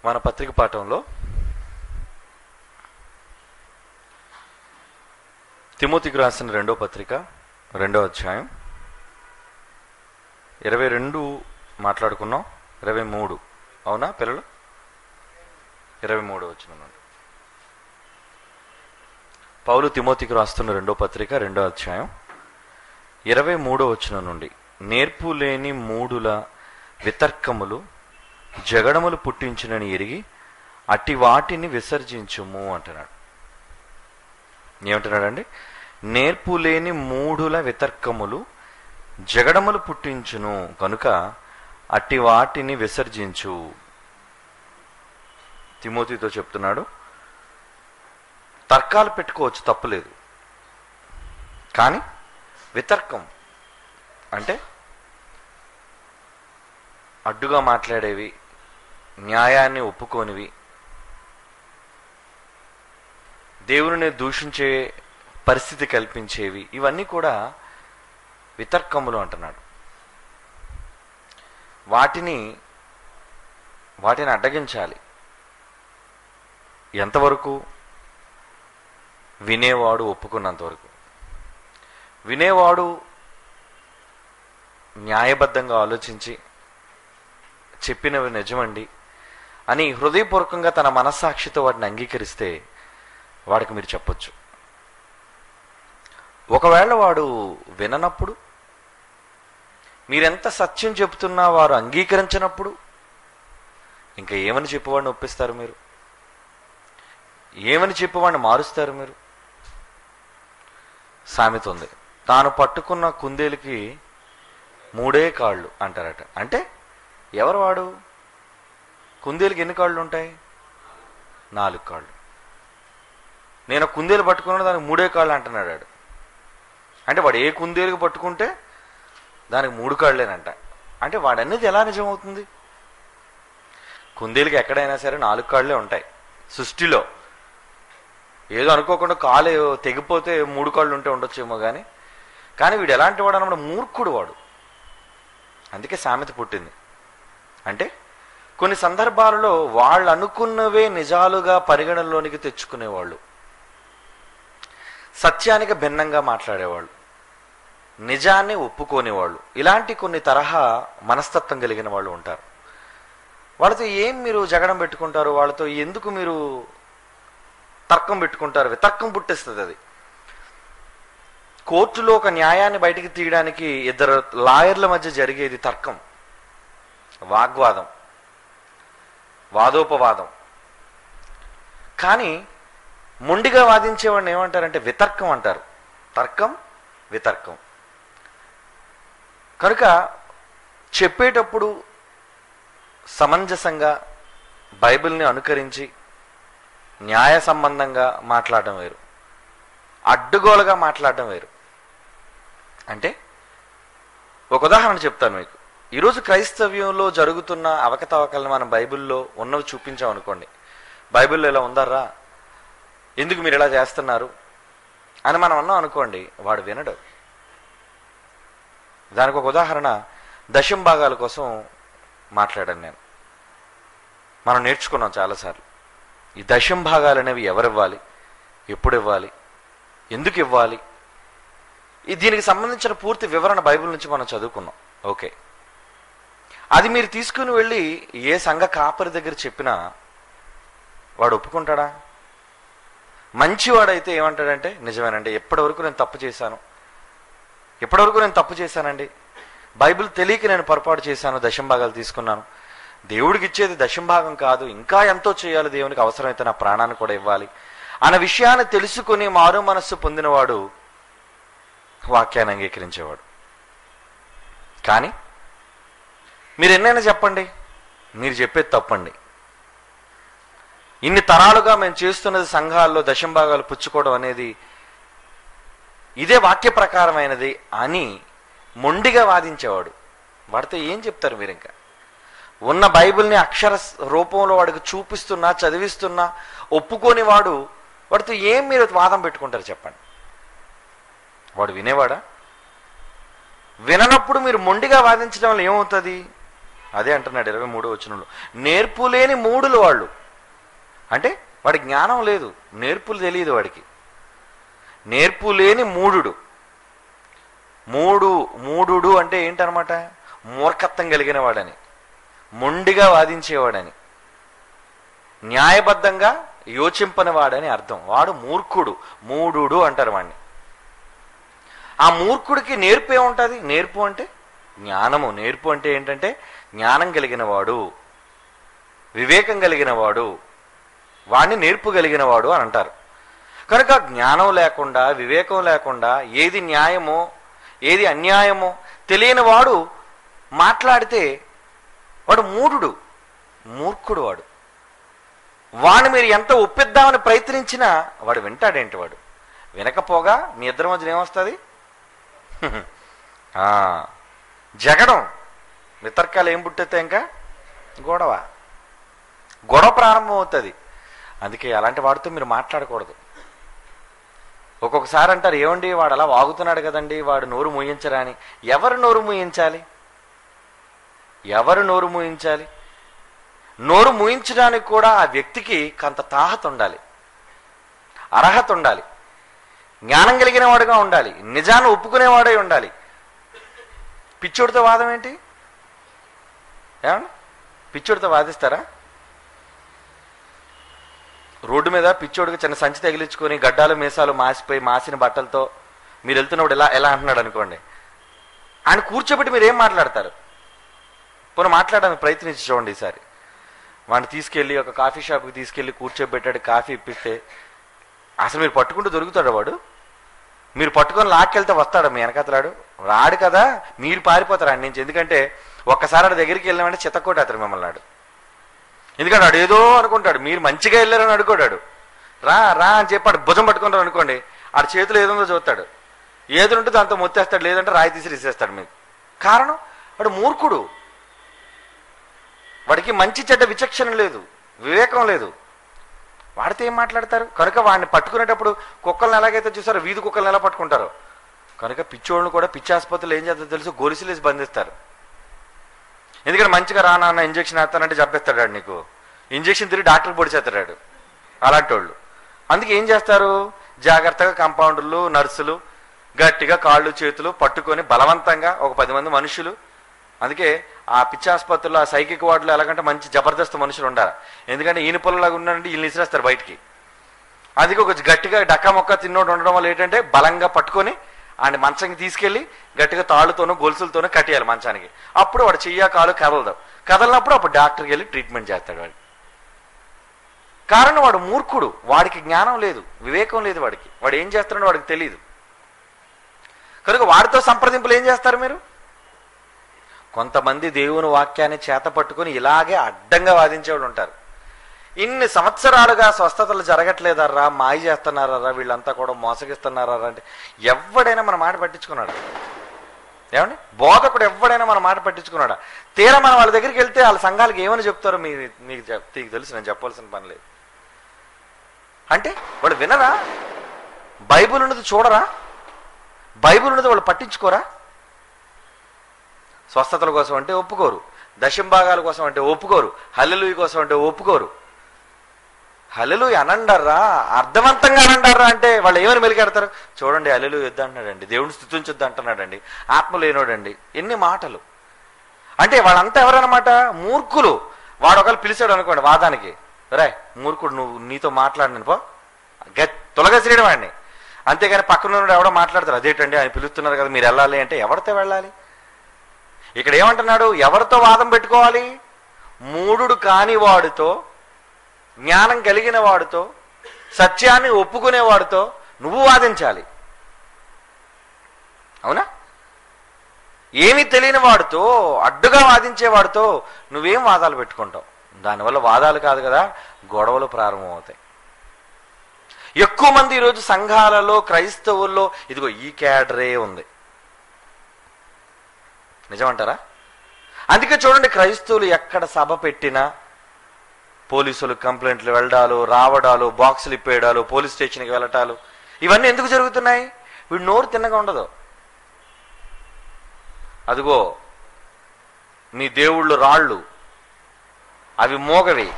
మన పత్రిక పాఠంలో తిమోతికి రాసిన రెండో పత్రిక 2వ అధ్యాయం 22 మాట్లాడుకున్నాం. 23 అవునా పిల్లలు? 23 వచనం నుండి పౌలు తిమోతికి రాస్తున్న రెండో పత్రిక 2వ అధ్యాయం 23 వచనం నుండి, నేర్పు లేని మూడుల వితర్కములు జగడములు పుట్టించునని ఎరిగి అట్టి వాటిని విసర్జించుము అంటున్నాడు. ఏమంటున్నాడండి? నేర్పు లేని మూడుల వితర్కములు జగడములు పుట్టించును కనుక అట్టి వాటిని విసర్జించు. తిమోతితో చెప్తున్నాడు, తర్కాలు పెట్టుకోవచ్చు, తప్పులేదు. కానీ వితర్కం అంటే అడ్డుగా మాట్లాడేవి, న్యాయాన్ని ఒప్పుకోనివి, దేవుని దూషించే పరిస్థితి కల్పించేవి, ఇవన్నీ కూడా వితర్కములు అంటున్నాడు. వాటిని అడ్డగించాలి. ఎంతవరకు? వినేవాడు ఒప్పుకున్నంత వరకు. వినేవాడు న్యాయబద్ధంగా ఆలోచించి చెప్పినవి నిజమండి అని హృదయపూర్వకంగా తన మనస్సాక్షితో వాటిని అంగీకరిస్తే వాడికి మీరు చెప్పొచ్చు. ఒకవేళ వాడు విననప్పుడు, మీరెంత సత్యం చెబుతున్నా వారు అంగీకరించినప్పుడు, ఇంకా ఏమని చెప్పేవాడిని ఒప్పిస్తారు మీరు? ఏమని చెప్పేవాడిని మారుస్తారు మీరు? సామెత ఉంది, తాను పట్టుకున్న కుందేలుకి 3 కాళ్ళు అంటారట. అంటే ఎవరు వాడు? కుందేలుకి ఎన్ని కాళ్ళు ఉంటాయి? 4 కాళ్ళు. నేను కుందేలు పట్టుకున్నా దానికి 3 కాళ్ళు అంటున్నాడు వాడు. అంటే వాడు ఏ కుందేలుకి పట్టుకుంటే దానికి 3 కాళ్ళేనంట. అంటే వాడనేది ఎలా నిజమవుతుంది? కుందేలుకి ఎక్కడైనా సరే 4 కాళ్ళే ఉంటాయి సృష్టిలో. ఏదో అనుకోకుండా కాలు తెగిపోతే 3 కాళ్ళు ఉంటే ఉండొచ్చేమో కానీ వీడు ఎలాంటి వాడు అన్నమాట? మూర్ఖుడు వాడు. అందుకే సామెత పుట్టింది. అంటే కొన్ని సందర్భాలలో వాళ్ళు అనుకున్నవే నిజాలుగా పరిగణనలోనికి తెచ్చుకునేవాళ్ళు, సత్యానికి భిన్నంగా మాట్లాడేవాళ్ళు, నిజాన్ని ఒప్పుకోనేవాళ్ళు, ఇలాంటి కొన్ని తరహా మనస్తత్వం కలిగిన వాళ్ళు ఉంటారు. వాళ్ళతో ఏం మీరు జగడం పెట్టుకుంటారు? వాళ్ళతో ఎందుకు మీరు తర్కం పెట్టుకుంటారు? వితర్కం పుట్టిస్తుంది అది. కోర్టులో ఒక న్యాయాన్ని బయటికి తీయడానికి 2 లాయర్ల మధ్య జరిగేది తర్కం, వాగ్వాదం, వాదోపవాదం. కానీ మొండిగా వాదించేవాడిని ఏమంటారంటే వితర్కం అంటారు. తర్కం, వితర్కం. కనుక చెప్పేటప్పుడు సమంజసంగా బైబిల్ని అనుకరించి న్యాయ సంబంధంగా మాట్లాడడం వేరు, అడ్డుగోలుగా మాట్లాడడం వేరు. అంటే ఒక ఉదాహరణ చెప్తాను మీకు. ఈరోజు క్రైస్తవ్యంలో జరుగుతున్న అవకతవకలను మనం బైబిల్లో ఉన్నవి చూపించామనుకోండి, బైబిల్లో ఇలా ఉందర్రా, ఎందుకు మీరు ఇలా చేస్తున్నారు అని మనం అన్నాం అనుకోండి, వాడు వినడు. దానికి ఒక ఉదాహరణ, దశమ భాగాల కోసం మాట్లాడాను నేను. మనం నేర్చుకున్నాం చాలాసార్లు. ఈ దశమ భాగాలు అనేవి ఎవరు ఇవ్వాలి, ఎప్పుడు ఇవ్వాలి, ఎందుకు ఇవ్వాలి, దీనికి సంబంధించిన పూర్తి వివరణ బైబిల్ నుంచి మనం చదువుకున్నాం. ఓకే, అది మీరు తీసుకుని వెళ్ళి ఏ సంఘ కాపరి దగ్గర చెప్పినా వాడు ఒప్పుకుంటాడా? మంచివాడైతే ఏమంటాడంటే, నిజమేనండి, ఎప్పటివరకు నేను తప్పు చేశానండి, బైబిల్ తెలియక నేను పొరపాటు చేశాను, దశమ భాగాలు తీసుకున్నాను, దేవుడికి ఇచ్చేది దశమ భాగం కాదు, ఇంకా ఎంతో చేయాలి, దేవునికి అవసరమైతే నా ప్రాణాన్ని కూడా ఇవ్వాలి అన్న విషయాన్ని తెలుసుకుని మారు మనస్సు పొందినవాడు వాక్యాన్ని అంగీకరించేవాడు. కానీ మీరు ఎన్నైనా చెప్పండి, మీరు చెప్పేది తప్పండి, ఇన్ని తరాలుగా మేము చేస్తున్నది సంఘాల్లో దశమ భాగాలు పుచ్చుకోవడం అనేది ఇదే వాక్య ప్రకారమైనది అని మొండిగా వాదించేవాడు. వాడితో ఏం చెప్తారు మీరు? ఇంకా ఉన్న బైబిల్ని అక్షర రూపంలో వాడికి చూపిస్తున్నా, చదివిస్తున్నా ఒప్పుకోని వాడితో ఏం మీరు వాదం పెట్టుకుంటారు చెప్పండి? వాడు వినేవాడా? విననప్పుడు మీరు మొండిగా వాదించడం వల్ల ఏమవుతుంది? అదే అంటున్నాడు 23వ వచనంలో. నేర్పు లేని మూడులు వాళ్ళు. అంటే వాడి జ్ఞానం లేదు, నేర్పులు తెలియదు వాడికి. నేర్పు లేని మూఢుడు. మూఢుడు అంటే ఏంటనమాట? మూర్ఖత్వం కలిగిన వాడని, మొండిగా వాదించేవాడని, న్యాయబద్ధంగా యోచింపని వాడని అర్థం. వాడు మూర్ఖుడు, మూఢుడు అంటారు వాడిని. ఆ మూర్ఖుడికి నేర్పు ఏముంటుంది? నేర్పు అంటే జ్ఞానము. నేర్పు అంటే ఏంటంటే జ్ఞానం కలిగిన వాడు, వివేకం కలిగిన వాడు, వాడిని నేర్పు కలిగిన వాడు అని అంటారు. కనుక జ్ఞానం లేకుండా, వివేకం లేకుండా ఏది న్యాయమో ఏది అన్యాయమో తెలియని వాడు మాట్లాడితే వాడు మూఢుడు, మూర్ఖుడు. వాడిని మీరు ఎంత ఒప్పిద్దామని ప్రయత్నించినా వాడు వింటాడేంటి? వాడు వినకపోగా మీ ఇద్దరి మధ్యన ఏమొస్తుంది? జగడం, వితర్కాలు ఏం పుట్టేస్తే ఇంకా గొడవ ప్రారంభం అవుతుంది. అందుకే అలాంటి వాడితో మీరు మాట్లాడకూడదు. ఒక్కొక్కసారి అంటారు, ఏమండి వాడు అలా వాగుతున్నాడు కదండి, వాడు నోరు మూయించరా అని. ఎవరు నోరు మూయించాలి? ఎవరు నోరు మూయించాలి? నోరు మూయించడానికి కూడా ఆ వ్యక్తికి కొంత తాహత ఉండాలి, అర్హత ఉండాలి, జ్ఞానం కలిగిన వాడుగా ఉండాలి, నిజాన్ని ఒప్పుకునేవాడే ఉండాలి. పిచ్చోడితో వాదం ఏంటి? ఏమన్నా పిచ్చోడితో వాదిస్తారా? రోడ్డు మీద పిచ్చోడికి చిన్న సంచి తగిలించుకొని గడ్డాలు మీసాలు మాసిపోయి మాసిన బట్టలతో మీరు వెళ్తున్నప్పుడు ఎలా అంటున్నాడు అనుకోండి, ఆయన కూర్చోబెట్టి మీరు ఏం మాట్లాడతారు? పోనీ మాట్లాడడానికి ప్రయత్నించి చూడండి. ఈసారి వాడిని తీసుకెళ్ళి ఒక కాఫీ షాప్కి తీసుకెళ్ళి కూర్చోబెట్టాడు, కాఫీ ఇప్పిస్తే అసలు మీరు పట్టుకుంటూ దొరుకుతాడు వాడు? మీరు పట్టుకొని లాక్కెళ్తే వస్తాడు మీ వెనకతలాడు? రాడు కదా, మీరు పారిపోతారు ఆయన నుంచి. ఎందుకంటే ఒక్కసారి ఆడి దగ్గరికి వెళ్ళామంటే చిత్తకోటేస్తాడు మిమ్మల్ని ఆడు. ఎందుకంటే వాడు ఏదో అనుకుంటాడు, మీరు మంచిగా వెళ్ళారని అనుకోడాడు. రా రా అని చెప్పాడు, భుజం పట్టుకుంటారు అనుకోండి, ఆడి చేతులు ఏదో చూస్తాడు, ఏదో ఉంటే దాంతో మొత్తేస్తాడు, లేదంటే రాయి తీసి ఇసేస్తాడు మీకు. కారణం వాడు మూర్ఖుడు, వాడికి మంచి చెడ్డ విచక్షణ లేదు, వివేకం లేదు. వాడితే ఏం మాట్లాడతారు? కనుక వాడిని పట్టుకునేటప్పుడు కుక్కలను ఎలాగైతే చూసారో, వీధి కుక్కలను ఎలా పట్టుకుంటారో, కనుక పిచ్చోళ్ళను కూడా పిచ్చి ఆసుపత్రులు ఏం చేస్తారో తెలుసు, గొలుసులేసి బంధిస్తారు. ఎందుకంటే మంచిగా రానా ఇంజక్షన్ వేస్తానంటే చెప్పేస్తాడు వాడు నీకు, ఇంజక్షన్ తిరిగి డాక్టర్ పొడిచేస్తాడు అలాంటి వాళ్ళు. అందుకే ఏం చేస్తారు, జాగ్రత్తగా కంపౌండర్లు, నర్సులు గట్టిగా కాళ్ళు చేతులు పట్టుకొని బలవంతంగా ఒక 10 మంది మనుషులు. అందుకే ఆ పిచ్చి ఆసుపత్రుల్లో, ఆ సైకిక్ వార్డులో ఎలాగంటే మంచి జబర్దస్త్ మనుషులు ఉండాలి. ఎందుకంటే ఈయన పొలంలాగా ఉన్నారంటే వీళ్ళు ఇసిరేస్తారు బయటికి. అందుకే ఒక గట్టిగా డక్కా మొక్క తిన్నోడు ఉండడం వల్ల ఏంటంటే బలంగా పట్టుకొని ఆయన మంచానికి తీసుకెళ్లి గట్టిగా తాళ్ళతోనూ గొలుసులతోనూ కట్టేయాలి మంచానికి. అప్పుడు వాడు చెయ్య కాలు కదలనప్పుడు అప్పుడు డాక్టర్కి వెళ్ళి ట్రీట్మెంట్ చేస్తాడు వాడికి. కారణం వాడు మూర్ఖుడు, వాడికి జ్ఞానం లేదు, వివేకం లేదు వాడికి. వాడు ఏం చేస్తున్నాడో వాడికి తెలియదు. కనుక వాడితో సంప్రదింపులు ఏం చేస్తారు మీరు? కొంతమంది దేవుని వాక్యాన్ని చేత పట్టుకుని ఇలాగే అడ్డంగా వాదించేవాడు ఉంటారు. ఇన్ని సంవత్సరాలుగా స్వస్థతలు జరగట్లేదర్రా, మాయ చేస్తున్నారా, వీళ్ళంతా కూడా మోసగిస్తున్నారా అంటే ఎవడైనా మన మాట పట్టించుకున్నాడా? ఏమండి, బోధకుడు ఎవడైనా మన మాట పట్టించుకున్నాడా? తీరా మనం వాళ్ళ దగ్గరికి వెళ్తే వాళ్ళ సంఘాలకు ఏమని చెప్తారో మీకు తెలుసు, నేను చెప్పాల్సిన పని లేదు. అంటే వాడు వినరా? బైబిల్ ఉన్నది చూడరా? బైబిల్ ఉన్నది వాళ్ళు పట్టించుకోరా? స్వస్థతల కోసం అంటే ఒప్పుకోరు, దశంభాగాల కోసం అంటే ఒప్పుకోరు, హల్లెలూయా కోసం అంటే ఒప్పుకోరు. హల్లెలూయా అనండారా, అర్థవంతంగా అనండారా అంటే వాళ్ళు ఏమని మెలికెడతారు? చూడండి హల్లెలూయా వద్దు అంటున్నాడండి, దేవుడిని స్తుతించొద్దు అంటున్నాడండి, ఆత్మ లేనోడండి, ఎన్ని మాటలు. అంటే వాళ్ళంతా ఎవరన్నమాట? మూర్ఖులు. వాడు ఒకళ్ళు పిలిచాడు అనుకోండి వాదానికి, రే మూర్ఖుడు, నువ్వు నీతో మాట్లాడిన పో, తొలగసిరేయడం వాడిని. అంతేగాని పక్కన ఎవడో మాట్లాడతారు, అదేంటండి ఆయన పిలుస్తున్నారు కదా మీరు వెళ్ళాలి అంటే ఎవరితో వెళ్ళాలి? ఇక్కడ ఏమంటున్నాడు? ఎవరితో వాదం పెట్టుకోవాలి? మూఢుడు కాని వాడితో, జ్ఞానం కలిగిన వాడితో, సత్యాన్ని ఒప్పుకునేవాడితో నువ్వు వాదించాలి. అవునా? ఏమీ తెలియని వాడితో, అడ్డుగా వాదించేవాడితో నువ్వేం వాదాలు పెట్టుకుంటావు? దానివల్ల వాదాలు కాదు కదా, గొడవలు ప్రారంభమవుతాయి. ఎక్కువ మంది ఈరోజు సంఘాలలో, క్రైస్తవుల్లో ఇదిగో ఈ క్యాడరే ఉంది. నిజమంటారా? అందుకే చూడండి, క్రైస్తవులు ఎక్కడ సభ పెట్టినా పోలీసులు కంప్లైంట్లు వెళ్ళడాలు, రావడాలు, బాక్సులు ఇప్పేయడాలు, పోలీస్ స్టేషన్కి వెళ్ళటాలు, ఇవన్నీ ఎందుకు జరుగుతున్నాయి? వీడు నోరు తిన్నగా ఉండదు. అదిగో మీ దేవుళ్ళు రాళ్ళు, అవి మోగవి,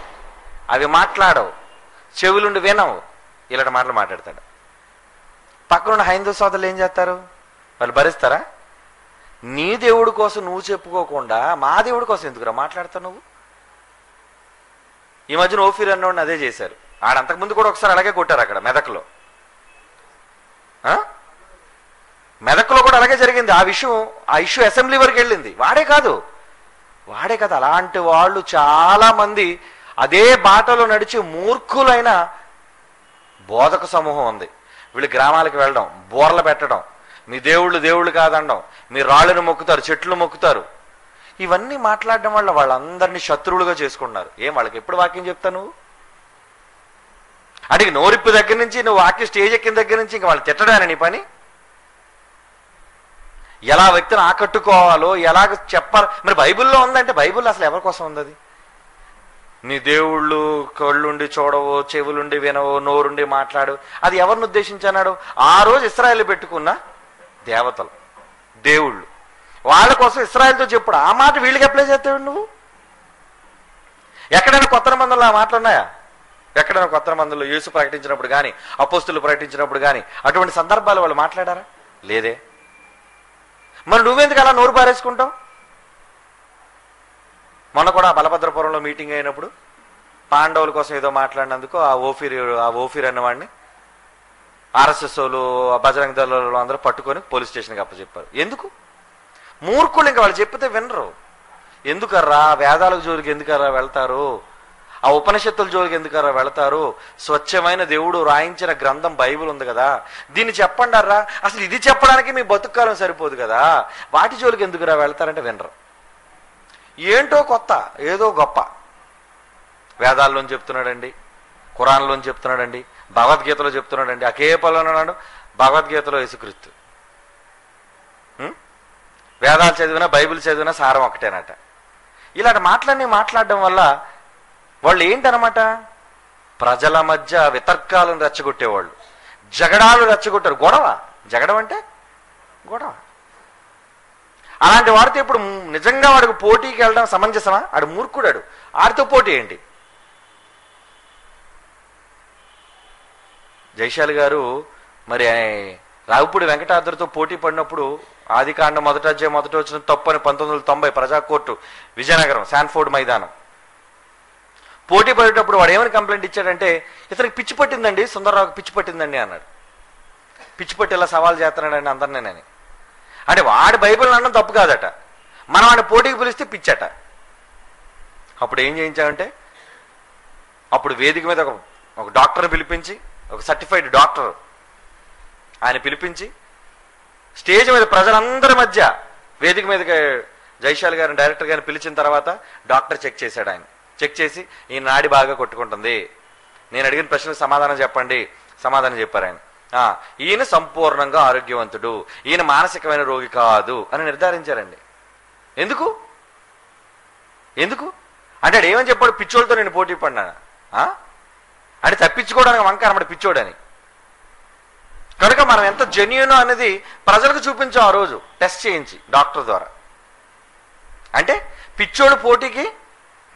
అవి మాట్లాడవు, చెవులుండి వినవు, ఇలాంటి మాటలు మాట్లాడతాడు. పక్కనున్న హైందవ సోదరులు ఏం చేస్తారు? వాళ్ళు భరిస్తారా? నీ దేవుడి కోసం నువ్వు చెప్పుకోకుండా మా దేవుడి కోసం ఎందుకురా మాట్లాడతావు నువ్వు? ఈ మధ్యన ఓఫీర్ అన్నోడిని అదే చేశారు. ఆడంతకుముందు కూడా ఒకసారి అలాగే కొట్టారు అక్కడ మెదక్లో. మెదక్లో కూడా అలాగే జరిగింది. ఆ ఇష్యూ అసెంబ్లీ వరకు వెళ్ళింది. వాడే కాదు అలాంటి వాళ్ళు చాలా మంది అదే బాటలో నడిచి మూర్ఖులైన బోధక సమూహం ఉంది. వీళ్ళు గ్రామాలకు వెళ్ళడం, బోర్ల పెట్టడం, మీ దేవుళ్ళు కాదనడం, మీ రాళ్ళను మొక్కుతారు, చెట్లు మొక్కుతారు, ఇవన్నీ మాట్లాడడం వల్ల వాళ్ళందరినీ శత్రువులుగా చేసుకుంటున్నారు. వాళ్ళకి ఎప్పుడు వాక్యం చెప్తావు నువ్వు? అంటే నోరిప్పు దగ్గర నుంచి నువ్వు వాక్యం స్టేజ్ ఎక్కిన దగ్గర నుంచి ఇంకా వాళ్ళు తిట్టడాని నీ పని? ఎలా వ్యక్తిని ఆకట్టుకోవాలో ఎలాగ చెప్పాలి? మరి బైబిల్లో ఉందంటే బైబిల్లో అసలు ఎవరి కోసం ఉంది అది? నీ దేవుళ్ళు కళ్ళుండి చూడవు, చెవులుండి వినవు, నోరుండి మాట్లాడు, అది ఎవరిని ఉద్దేశించన్నాడు? ఆ రోజు ఇశ్రాయేలు పెట్టుకున్న దేవతలు, దేవుళ్ళు, వాళ్ళ కోసం ఇశ్రాయేలుతో చెప్పుడు. ఆ మాట వీళ్ళకి అప్లై చేస్తావు నువ్వు? ఎక్కడైనా కొత్త నిబంధనలు ఆ మాటలు ఉన్నాయా? ఎక్కడైనా కొత్త నిబంధనలు యేసు ప్రకటించినప్పుడు కానీ, అపోస్తులు ప్రకటించినప్పుడు కానీ అటువంటి సందర్భాలు వాళ్ళు మాట్లాడారా? లేదే. మరి నువ్వెందుకు అలా నోరు పారేసుకుంటావు? మొన్న కూడా బలభద్రపురంలో మీటింగ్ అయినప్పుడు పాండవుల కోసం ఏదో మాట్లాడినందుకు ఆ ఓఫీర్ అన్నవాడిని ఆర్ఎస్ఎస్ వాళ్ళు, బజరంగ దళాలు అందరూ పట్టుకొని పోలీస్ స్టేషన్కి అప్పచెప్పారు. ఎందుకు? మూర్ఖులు. ఇంకా వాళ్ళు చెప్తే వినరు. ఎందుకర్రా వేదాలకు జోలికి ఎందుకర్రా వెళ్తారు? ఆ ఉపనిషత్తుల జోలికి ఎందుకర్రా వెళతారు? స్వచ్ఛమైన దేవుడు రాయించిన గ్రంథం బైబిల్ ఉంది కదా, దీన్ని చెప్పండి అర్రా. అసలు ఇది చెప్పడానికి మీ బతుకుకాలం సరిపోదు కదా, వాటి జోలికి ఎందుకురా వెళ్తారంటే వినరు. ఏంటో కొత్త, ఏదో గొప్ప వేదాల్లోని చెప్తున్నాడండి, ఖురాన్లోని చెప్తున్నాడండి, భగవద్గీతలో చెప్తున్నాడండి. ఆ కేపల్లో అన్నాడు భగవద్గీతలో యేసుక్రీస్తు. వేదాలు చదివినా బైబిల్ చదివినా సారం ఒకటేనట. ఇలాంటి మాటలన్నీ మాట్లాడడం వల్ల వాళ్ళు ఏంటనమాట, ప్రజల మధ్య వితర్కాలను రెచ్చగొట్టేవాళ్ళు, జగడాలు రెచ్చగొట్టారు. జగడం అంటే గొడవ. అలాంటి వాడితో ఇప్పుడు నిజంగా వాడికి పోటీకి వెళ్ళడం సమంజసమా? ఆడు మూర్ఖుడాడు, ఆడితో పోటీ ఏంటి? జైశాలి గారు మరి రావుపూడి వెంకటాద్రితో పోటీ పడినప్పుడు ఆదికాండం మొదట వచ్చిన తప్పని 1990 ప్రజాకోర్టు విజయనగరం శాన్ఫోర్డ్ మైదానం పోటీ పడేటప్పుడు వాడు ఏమని కంప్లైంట్ ఇచ్చాడంటే, ఇతనికి పిచ్చి పట్టిందండి, సుందరరావుకి పిచ్చి పట్టిందండి అన్నాడు. పిచ్చి పట్టి ఇలా సవాల్ చేస్తున్నాడండి అందరినేనని. అంటే వాడి బైబిల్ అనడం తప్పు కాదట, మనం వాడిని పోటీకి పిలిస్తే పిచ్చట. అప్పుడు ఏం చేయించామంటే, అప్పుడు వేదిక మీద ఒక డాక్టర్ని పిలిపించి, ఒక సర్టిఫైడ్ డాక్టర్ ఆయన పిలిపించి స్టేజ్ మీద ప్రజలందరి మధ్య వేదిక మీదకి జైశాలి గారిని డైరెక్టర్ గారిని పిలిచిన తర్వాత డాక్టర్ చెక్ చేశాడు. ఆయన చెక్ చేసి, ఈ నాడి బాగా కొట్టుకుంటుంది, నేను అడిగిన ప్రశ్నకు సమాధానం చెప్పండి. సమాధానం చెప్పారు ఆయన. ఈయన సంపూర్ణంగా ఆరోగ్యవంతుడు, ఈయన మానసికమైన రోగి కాదు అని నిర్ధారించారండి. ఎందుకు అంటే ఏమని చెప్పాడు? పిచ్చోళ్ళతో నేను పోటీ పడినాను అంటే తప్పించుకోవడానికి వంకార మరి పిచ్చోడని. కనుక మనం ఎంత జెన్యూన్ అనేది ప్రజలకు చూపించాం ఆ రోజు టెస్ట్ చేయించి డాక్టర్ ద్వారా. అంటే పిచ్చోడు పోటీకి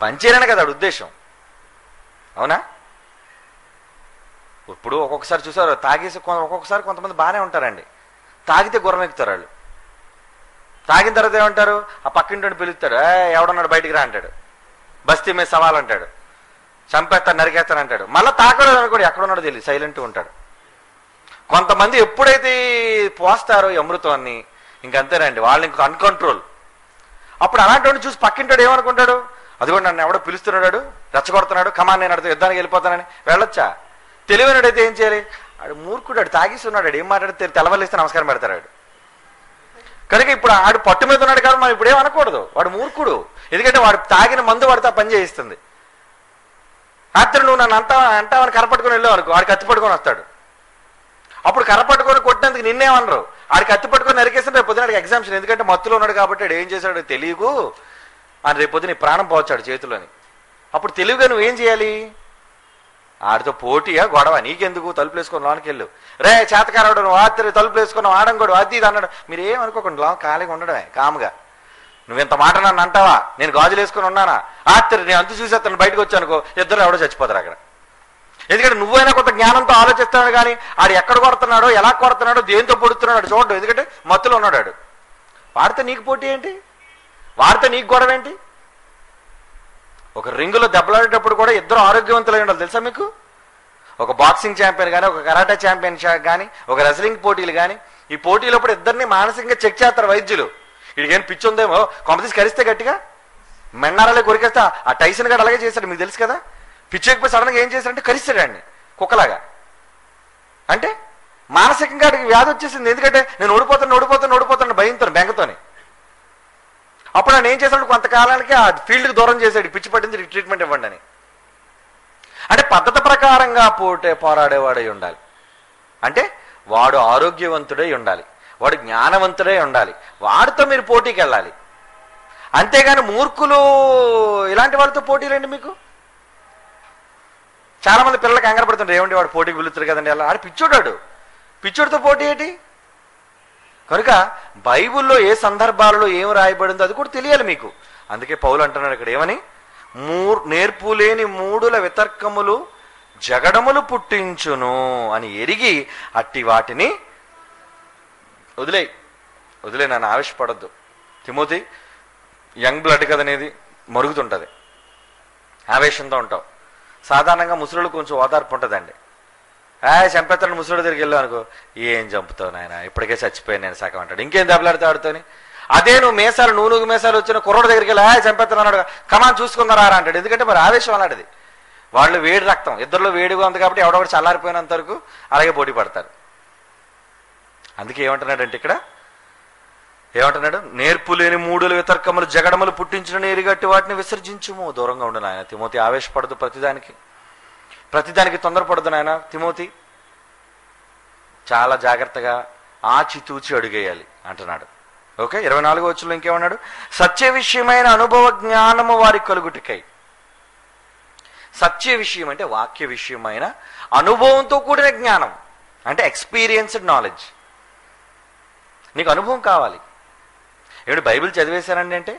పనిచేయరని కదా ఉద్దేశం, అవునా? ఇప్పుడు ఒక్కొక్కసారి చూసారు తాగేసి, ఒక్కొక్కసారి కొంతమంది బాగానే ఉంటారండి, తాగితే గుర్రం ఎక్కుతారు వాళ్ళు. తాగిన తర్వాత ఏమంటారు, ఆ పక్కింటి పిలుస్తాడు, ఎవడన్నాడు బయటికి రా అంటాడు, బస్తీ మీద సవాల్ అంటాడు, చంపేస్తాను నరికేస్తాను అంటాడు. మళ్ళీ తాకలేదు అనుకోడు, ఎక్కడున్నాడో తెలియదు, సైలెంట్గా ఉంటాడు. కొంతమంది ఎప్పుడైతే పోస్తారో అమృతాన్ని ఇంకంతేనండి, వాళ్ళు ఇంక అన్కంట్రోల్. అప్పుడు అలాంటి వాడిని చూసి పక్కింటాడు ఏమనుకుంటాడు, అది కూడా నన్ను ఎవడో పిలుస్తున్నాడు, రెచ్చగొడుతున్నాడు, కమాన్ నేను అడితే యుద్ధానికి వెళ్ళిపోతానని వెళ్ళొచ్చా? తెలివైనడైతే ఏం చేయాలి? ఆడు మూర్ఖుడు, తాగిస్తున్నాడు, ఏం మాట్లాడితే తెలవలేస్తే నమస్కారం పెడతాడు. కనుక ఇప్పుడు ఆడు పట్టు మీద ఉన్నాడు కాదు, మనం ఇప్పుడు ఏమనకూడదు, వాడు మూర్ఖుడు. ఎందుకంటే వాడు తాగిన మందు వాడితే పని చేయిస్తుంది. రాత్రి నువ్వు నన్ను అంటావని కరపట్టుకొని వెళ్ళావు అనుకో, వాడు కత్తి పట్టుకొని వస్తాడు. అప్పుడు కరపట్టుకొని కొట్టినందుకు నిన్నేమనరు, ఆడికి కత్తి పట్టుకొని నరికేస్తే రేపు పొద్దున ఎగ్జామ్షన్. ఎందుకంటే మత్తులో ఉన్నాడు కాబట్టి ఆడు ఏం చేశాడు తెలియకు అని రేపు పొద్దున ప్రాణం పోవచ్చాడు చేతిలోని. అప్పుడు తెలివిగా నువ్వేం చేయాలి? ఆడితో పోటీయా గొడవ, నీకెందుకు, తలుపులు వేసుకొని లోనికి వెళ్ళు, రే చేతకారాడు నువ్వు ఆత్రి తలుపులు వేసుకున్నావు ఆడంగోడు అది ఇది అన్నాడు. మీరు ఏమనుకోకండి, ఖాళీగా ఉండడమే కామ్గా. నువ్వెంత మాట నన్ను అంటావా, నేను గాజులు వేసుకొని ఉన్నానా, ఆత్రి నేను అంతు చూసేస్తాను బయటకు వచ్చానుకో, ఇద్దరు ఎవడో చచ్చిపోతారు అక్కడ. ఎందుకంటే నువ్వైనా కొంత జ్ఞానంతో ఆలోచిస్తున్నాడు, కానీ ఆడు ఎక్కడ కొడుతున్నాడో, ఎలా కొడుతున్నాడో, దేంతో పొడుతున్నాడు చూడడం. ఎందుకంటే మత్తులో ఉన్నాడు. వాడితే నీకు పోటీ ఏంటి, వాడితే నీకు గొడవ ఏంటి? ఒక రింగులో దెబ్బలాడేటప్పుడు కూడా ఇద్దరు ఆరోగ్యవంతులై ఉండాలి, తెలుసా మీకు? ఒక బాక్సింగ్ ఛాంపియన్ కానీ, ఒక కరాటే ఛాంపియన్ కానీ, ఒక రెజ్లింగ్ పోటీలు కానీ, ఈ పోటీలప్పుడు ఇద్దరిని మానసికంగా చెక్ చేస్తారు వైద్యులు. వీడికేం పిచ్చి ఉందేమో, కొంపతీసి కరిస్తే గట్టిగా మెండారాలే కొరికేస్తా. ఆ టైసన్ గారు అలాగే చేశాడు, మీకు తెలుసు కదా. పిచ్చెక్కిపోయి సడన్గా ఏం చేశాడంటే కరిస్తాడు అండి కుక్కలాగా. అంటే మానసికంగా వాడికి వ్యాధి వచ్చేసింది. ఎందుకంటే నేను ఓడిపోతాను భయంతో, బెంగతోని. అప్పుడు ఆయన ఏం చేశాడు, కొంతకాలానికి ఆ ఫీల్డ్కి దూరం చేశాడు, పిచ్చి పట్టింది, ట్రీట్మెంట్ ఇవ్వండి అని. అంటే పద్ధతి ప్రకారంగా పోరాడేవాడై ఉండాలి. అంటే వాడు ఆరోగ్యవంతుడై ఉండాలి, వాడు జ్ఞానవంతుడై ఉండాలి, వాడితో మీరు పోటీకి వెళ్ళాలి. అంతేగాని మూర్ఖులు ఇలాంటి వాళ్ళతో పోటీలండి. మీకు చాలా మంది పిల్లలకి కంగారు పడుతుంటారు, ఏమండి వాడు పోటీకి పిలుస్తారు కదండి, అలా ఆడు పిచ్చోడితో పోటీ ఏంటి? కనుక బైబిల్లో ఏ సందర్భాలలో ఏం రాయబడిందో అది కూడా తెలియాలి మీకు. అందుకే పౌలు అంటున్నాడు ఇక్కడ ఏమని, నేర్పులేని మూడుల వితర్కములు జగడములు పుట్టించును అని ఎరిగి అట్టి వాటిని వదిలే నన్ను ఆవేశపడద్దు. తిమోతి, యంగ్ బ్లడ్ కదనేది మరుగుతుంటుంది, ఆవేశంతో ఉంటావు. సాధారణంగా ముసలుడు కొంచెం ఓదార్పు ఉంటుందండి. చంపేస్తాడు ముసలుడు దగ్గరికి వెళ్ళావు అనుకో, ఏం చంపుతావు నాయన, ఇప్పటికే చచ్చిపోయాను నేను సగం అంటాడు. ఇంకేం దెబ్బలాడితే ఆడుతోని. అదే నువ్వు నూనె మేసాలు వచ్చిన కుర్రోడు దగ్గరికి వెళ్ళి చంపేస్తాను అన్నాడు, కమాన్ చూసుకుందారా అంటాడు. ఎందుకంటే మరి ఆవేశం అలాంటిది. వాళ్ళు వేడి రక్తం, ఇద్దరిలో వేడిగా ఉంది కాబట్టి ఎవడొకటి చల్లారిపోయినంత వరకు అలాగే పోటీ పడతారు. అందుకే ఏమంటున్నాడంటే ఇక్కడ ఏమంటున్నాడు, నేర్పు లేని మూడుల వితర్కములు జగడములు పుట్టించిన నీరుగట్టి వాటిని విసర్జించుము. దూరంగా ఉండు నాయన తిమోతి, ఆవేశపడదు, ప్రతిదానికి తొందరపడదు నాయన తిమోతి, చాలా జాగ్రత్తగా ఆచితూచి అడుగేయాలి అంటున్నాడు. ఓకే, 24వ వచనంలో ఇంకేమన్నాడు, సత్య విషయమైన అనుభవ జ్ఞానము వారి కలుగుటికై. సత్య విషయం అంటే వాక్య విషయమైన అనుభవంతో కూడిన జ్ఞానం, అంటే ఎక్స్పీరియన్స్డ్ నాలెడ్జ్. నీకు అనుభవం కావాలి. ఏమిటి బైబిల్ చదివేశానండి అంటే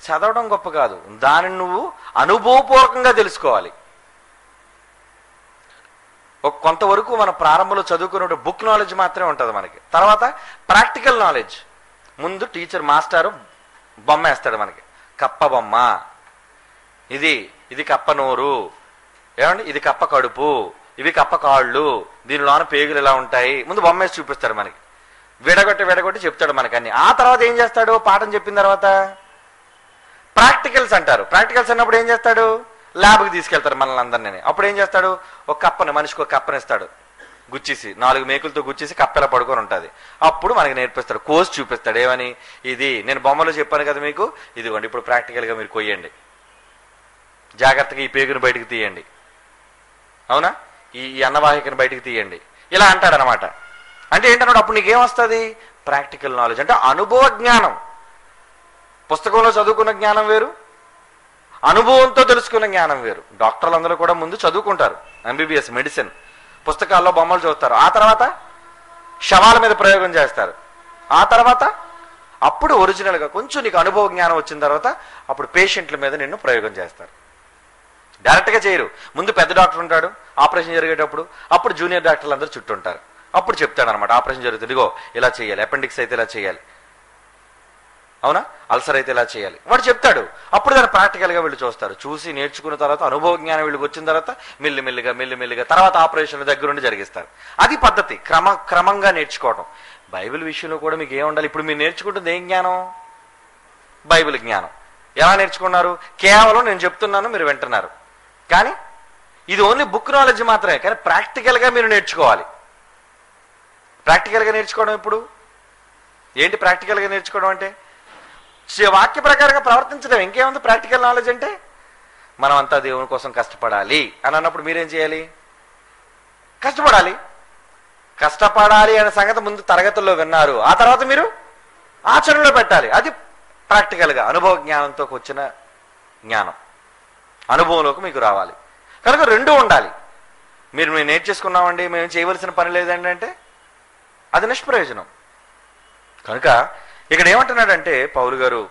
చదవడం గొప్ప కాదు, దానిని నువ్వు అనుభవపూర్వకంగా తెలుసుకోవాలి. కొంతవరకు మన ప్రారంభంలో చదువుకునే బుక్ నాలెడ్జ్ మాత్రమే ఉంటుంది మనకి. తర్వాత ప్రాక్టికల్ నాలెడ్జ్. ముందు టీచర్ మాస్టారు బొమ్మ వేస్తాడు మనకి, కప్ప బొమ్మ, ఇది కప్ప నోరు, ఏమండి ఇది కప్ప కడుపు, ఇవి కప్ప కాళ్ళు, దీనిలోన పేగులు ఇలా ఉంటాయి, ముందు బొమ్మ వేసి చూపిస్తాడు మనకి. విడగొట్టి చెప్తాడు మనకి అన్ని. ఆ తర్వాత ఏం చేస్తాడు, పాఠం చెప్పిన తర్వాత ప్రాక్టికల్స్ అంటారు. ప్రాక్టికల్స్ అన్నప్పుడు ఏం చేస్తాడు, ల్యాబ్కి తీసుకెళ్తారు మనల్ని అందరినీ. అప్పుడు ఏం చేస్తాడు, ఒక కప్పని, మనిషికి ఒక కప్పనిస్తాడు, గుచ్చేసి 4 మేకులతో గుచ్చేసి కప్పెలా పడుకొని ఉంటుంది. అప్పుడు మనకి నేర్పిస్తాడు, కోర్స్ చూపిస్తాడు. ఏమని, ఇది నేను బొమ్మలో చెప్పాను కదా మీకు, ఇదిగోండి ఇప్పుడు ప్రాక్టికల్గా మీరు కొయ్యండి, జాగ్రత్తగా ఈ పేగుని బయటకు తీయండి, అవునా, ఈ అన్నవాహికను బయటకు తీయండి, ఇలా అంటాడనమాట. అంటే ఏంటన్నాడు, అప్పుడు నీకేమొస్తుంది, ప్రాక్టికల్ నాలెడ్జ్, అంటే అనుభవ జ్ఞానం. పుస్తకంలో చదువుకున్న జ్ఞానం వేరు, అనుభవంతో తెలుసుకున్న జ్ఞానం వేరు. డాక్టర్లు అందరూ కూడా ముందు చదువుకుంటారు, ఎంబీబీఎస్ మెడిసిన్, పుస్తకాల్లో బొమ్మలు చదువుతారు, ఆ తర్వాత శవాల మీద ప్రయోగం చేస్తారు, ఆ తర్వాత అప్పుడు ఒరిజినల్గా కొంచెం నీకు అనుభవ జ్ఞానం వచ్చిన తర్వాత అప్పుడు పేషెంట్ల మీద నిన్ను ప్రయోగం చేస్తారు. డైరెక్ట్గా చేయరు. ముందు పెద్ద డాక్టర్ ఉంటాడు ఆపరేషన్ జరిగేటప్పుడు, అప్పుడు జూనియర్ డాక్టర్లు అందరూ చుట్టూ ఉంటారు. అప్పుడు చెప్తాడు అనమాట, ఆపరేషన్ జరుగుతుంది, ఇదిగో ఇలా చేయాలి, అపెండిక్స్ అయితే ఇలా చేయాలి, అవునా, అల్సర్ అయితే ఇలా చేయాలి, వాడు చెప్తాడు. అప్పుడు దాన్ని ప్రాక్టికల్గా వీళ్ళు చూస్తారు. చూసి నేర్చుకున్న తర్వాత అనుభవ జ్ఞానం వీళ్ళకి వచ్చిన తర్వాత మెల్లిమెల్లిగా తర్వాత ఆపరేషన్ దగ్గరుండి జరిగిస్తారు. అది పద్ధతి, క్రమంగా నేర్చుకోవడం. బైబిల్ విషయంలో కూడా మీకు ఏముండాలి, ఇప్పుడు మీరు నేర్చుకుంటుంది ఏం జ్ఞానం, బైబిల్ జ్ఞానం. ఎలా నేర్చుకున్నారు, కేవలం నేను చెప్తున్నాను మీరు వింటున్నారు, కానీ ఇది ఓన్లీ బుక్ నాలెడ్జ్ మాత్రమే. కానీ ప్రాక్టికల్గా మీరు నేర్చుకోవాలి. ప్రాక్టికల్గా నేర్చుకోవడం ఇప్పుడు ఏంటి, ప్రాక్టికల్గా నేర్చుకోవడం అంటే వాక్య ప్రకారంగా ప్రవర్తించడం. ఇంకేముంది ప్రాక్టికల్ నాలెడ్జ్ అంటే, మనం అంతా దేవుని కోసం కష్టపడాలి అని అన్నప్పుడు మీరేం చేయాలి, కష్టపడాలి అనే సంగతి ముందు తరగతుల్లో విన్నారు, ఆ తర్వాత మీరు ఆచరణలో పెట్టాలి. అది ప్రాక్టికల్గా అనుభవ జ్ఞానంతో వచ్చిన జ్ఞానం, అనుభవంలోకి మీకు రావాలి. కనుక రెండూ ఉండాలి. మేము నేర్చేసుకున్నామండి, మేము చేయవలసిన పని లేదండి అంటే అది నిష్ప్రయోజనం. కనుక ఇక్కడ ఏమంటున్నాడంటే పౌలు గారు,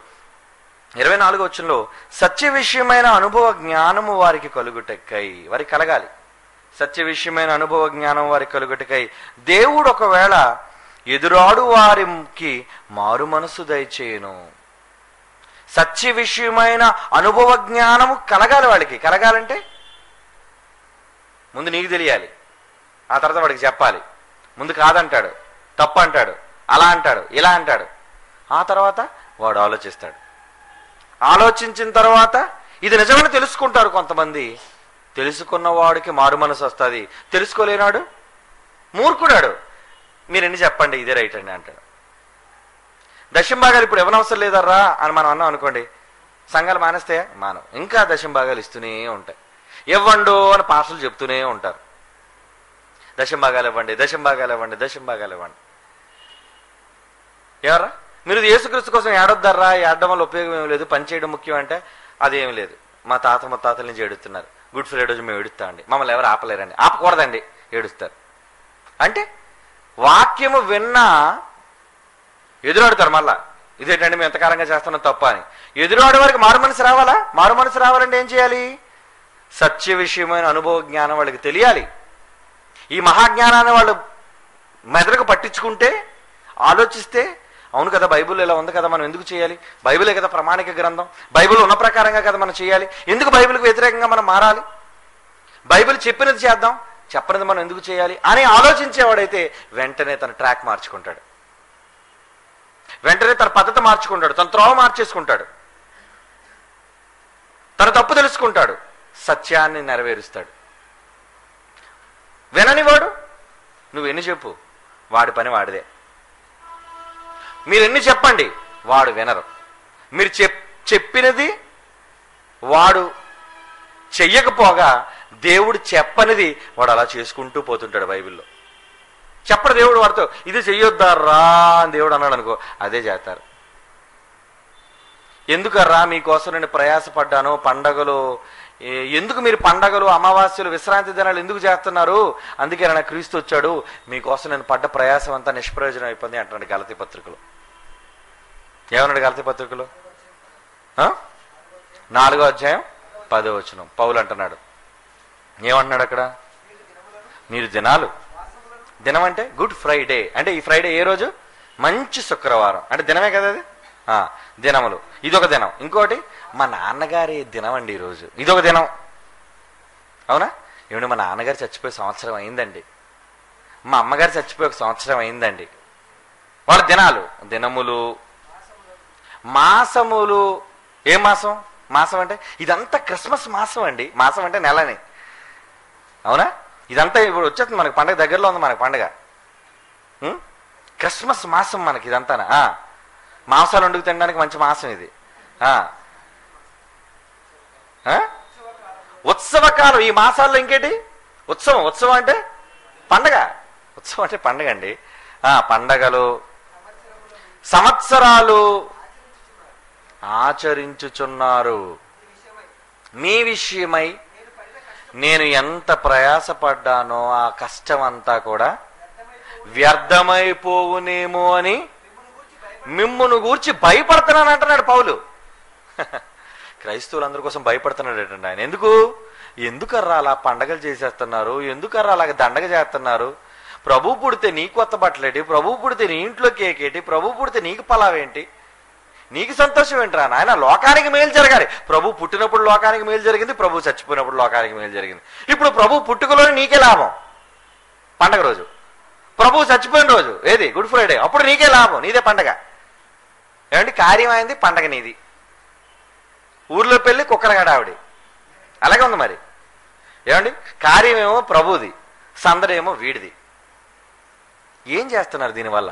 24వ వచనంలో సత్య విషయమైన అనుభవ జ్ఞానము వారికి కలుగుటకై, వారికి కలగాలి. సత్య విషయమైన అనుభవ జ్ఞానం వారికి కలుగుటకై దేవుడు ఒకవేళ ఎదురాడు వారికి మారు మనసు దయచేయును. సత్య విషయమైన అనుభవ జ్ఞానము కలగాలి. వాళ్ళకి కలగాలంటే ముందు నీకు తెలియాలి, ఆ తర్వాత వాడికి చెప్పాలి. ముందు కాదంటాడు, తప్పు అంటాడు, అలా అంటాడు, ఇలా అంటాడు. ఆ తర్వాత వాడు ఆలోచిస్తాడు. ఆలోచించిన తర్వాత ఇది నిజమని తెలుసుకుంటారు కొంతమంది. తెలుసుకున్న వాడికి మారు మనసు వస్తుంది. తెలుసుకోలేనాడు మూర్ఖుడాడు. మీరు ఎన్ని చెప్పండి, ఇదే రైట్ అండి అంటాడు. దశంభాగాలు ఇప్పుడు ఇవ్వనవసరం లేదర్రా అని మనం అన్నాం అనుకోండి, సంఘాలు మానేస్తే మానం ఇంకా దశంభాగాలు ఇస్తూనే ఉంటాయి. ఇవ్వండు అని పాస్టర్లు చెప్తూనే ఉంటారు. దశంభాగాలు ఇవ్వండి, దశంభాగాలు ఇవ్వండి, దశంభాగాలు ఇవ్వండి. ఎవరా మీరు యేసుక్రీస్తు కోసం ఏడొద్దారా, ఏడడం వల్ల ఉపయోగం ఏమి లేదు, పని చేయడం ముఖ్యం అంటే అదేమి లేదు. మా ముత్తాతల నుంచి ఏడుస్తున్నారు, గుడ్ ఫ్రైడే రోజు మేము ఏడుస్తామండి, మమ్మల్ని ఎవరు ఆపలేరండి, ఆపకూడదండి, ఏడుస్తారు. అంటే వాక్యము విన్నా ఎదురాడుతారు. మళ్ళా ఇదేంటండి మేము ఎంతకాలంగా చేస్తున్నాం తప్ప అని. ఎదురాడే వారికి మారు మనసు రావాలా? మారు మనసు రావాలంటే ఏం చేయాలి? సత్య విషయమైన అనుభవ జ్ఞానం వాళ్ళకి తెలియాలి. ఈ మహాజ్ఞానాన్ని వాళ్ళు మెదడుకు పట్టించుకుంటే, ఆలోచిస్తే, అవును కదా బైబిల్ ఇలా ఉంది కదా, మనం ఎందుకు చేయాలి, బైబిలే కదా ప్రామాణిక గ్రంథం, బైబిల్ ఉన్న ప్రకారంగా కదా మనం చేయాలి, ఎందుకు బైబిల్కి వ్యతిరేకంగా మనం మారాలి, బైబిల్ చెప్పినది చేద్దాం, చెప్పనిది మనం ఎందుకు చేయాలి అని ఆలోచించేవాడైతే వెంటనే తన ట్రాక్ మార్చుకుంటాడు, వెంటనే తన పద్ధతి మార్చుకుంటాడు, తన త్రోవ మార్చేసుకుంటాడు, తన తప్పు తెలుసుకుంటాడు, సత్యాన్ని నెరవేరుస్తాడు. విననివాడు నువ్వు ఎన్ని చెప్పు, వాడి పని వాడిదే. మీరు ఎన్ని చెప్పండి, వాడు వినరు. మీరు చెప్పినది వాడు చెయ్యకపోగా దేవుడు చెప్పనిది వాడు అలా చేసుకుంటూ పోతుంటాడు. బైబిల్లో చెప్పడు దేవుడు వాడితో, ఇది చెయ్యొద్దారా అని దేవుడు అన్నాడు అనుకో, అదే చేస్తారు. ఎందుకర్రా మీకోసం నేను ప్రయాసపడ్డాను, పండగలు ఎందుకు మీరు పండగలు, అమావాస్యలు, విశ్రాంతి దినాలు ఎందుకు చేస్తున్నారు, అందుకే నా క్రీస్తు వచ్చాడు, మీకోసం నేను పడ్డ ప్రయాసం అంతా నిష్ప్రయోజనం అయిపోయింది అంటున్నాడు గలతీ పత్రికలో. ఏమన్నాడు గలతీ పత్రికలో? 4వ అధ్యాయం 10వ వచనం పౌలు అంటున్నాడు. ఏమంటున్నాడు అక్కడ? మీరు దినాలు, దినం అంటే గుడ్ ఫ్రైడే, అంటే ఈ ఫ్రైడే ఏ రోజు? మంచి శుక్రవారం, అంటే దినమే కదా అది. దినములు, ఇదొక దినం. ఇంకోటి మా నాన్నగారి దినం అండి ఈరోజు, ఇదొక దినం. అవునా? ఏమండి మా నాన్నగారు చచ్చిపోయి సంవత్సరం అయిందండి, మా అమ్మగారు చచ్చిపోయి 1 సంవత్సరం అయిందండి. వాళ్ళ దినాలు, దినములు, మాసములు. ఏ మాసం? మాసం అంటే ఇదంతా క్రిస్మస్ మాసం అండి. మాసం అంటే నెలని. అవునా? ఇదంతా ఇప్పుడు వచ్చేస్తుంది మనకి, పండగ దగ్గరలో ఉంది మనకి పండగ. క్రిస్మస్ మాసం మనకి ఇదంతా. మాంసాలు వండుకు తినడానికి మంచి మాసం ఇది. ఉత్సవకాలం. ఈ మాసాల్లో ఇంకేంటి? ఉత్సవం. ఉత్సవం అంటే పండగ. ఉత్సవం అంటే పండగ అండి. పండగలు, సంవత్సరాలు ఆచరించుచున్నారు. మీ విషయమై నేను ఎంత ప్రయాసపడ్డానో ఆ కష్టం అంతా కూడా వ్యర్థమైపోవునేమో అని మిమ్మును గూర్చి భయపడుతున్నాను అంటున్నాడు పౌలు. క్రైస్తవులందరి కోసం భయపడుతున్నాడు ఏంటండి ఆయన. ఎందుకర్రా అలా పండగలు చేసేస్తున్నారు, ఎందుకర్రా అలాగ దండగ చేస్తున్నారు, ప్రభు పుడితే నీకు కొత్త బట్టలేటి, ప్రభు పుడితే నీ ఇంట్లో కేక్ ఏంటి, ప్రభు పుడితే నీకు పలావేంటి, నీకు సంతోషం ఏంట్రా నాయన, లోకానికి మేలు జరగాలి. ప్రభు పుట్టినప్పుడు లోకానికి మేలు జరిగింది, ప్రభు చచ్చిపోయినప్పుడు లోకానికి మేలు జరిగింది. ఇప్పుడు ప్రభు పుట్టుకలోనే నీకే లాభం పండగ రోజు, ప్రభు చచ్చిపోయిన రోజు ఏది గుడ్ ఫ్రైడే, అప్పుడు నీకే లాభం, నీదే పండగ. ఏమంటే కార్యం అయింది, పండగ నీది. ఊర్లో పెళ్ళి కుక్కరగాడ ఆవిడ, అలాగే ఉంది మరి. ఏమండి కార్యమేమో ప్రభుది, సందడేమో వీడిది. ఏం చేస్తున్నారు దీనివల్ల?